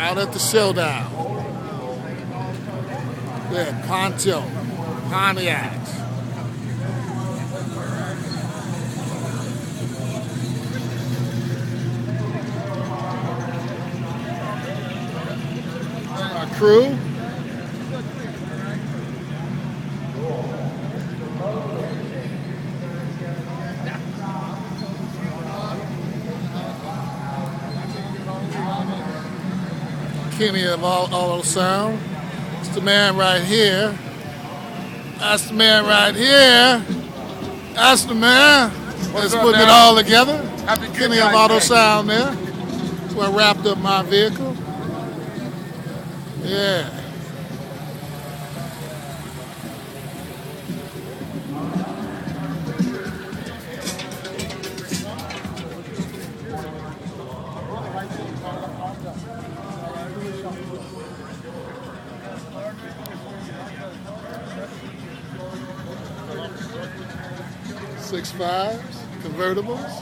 out at the showdown. Yeah, Poncho, Pontiacs. My crew. Kenny of Auto Sound. It's the man right here. That's the man right here. That's the man that's putting it all together. Kenny of Auto Sound there. That's where I wrapped up my vehicle. Yeah. .65s, convertibles,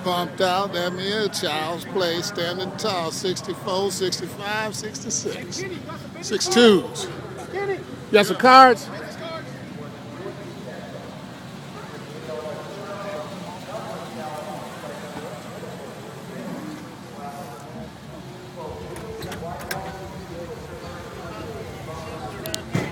bumped out, that means child's play, standing tall, 64, 65, 66, 62s. You got some cards?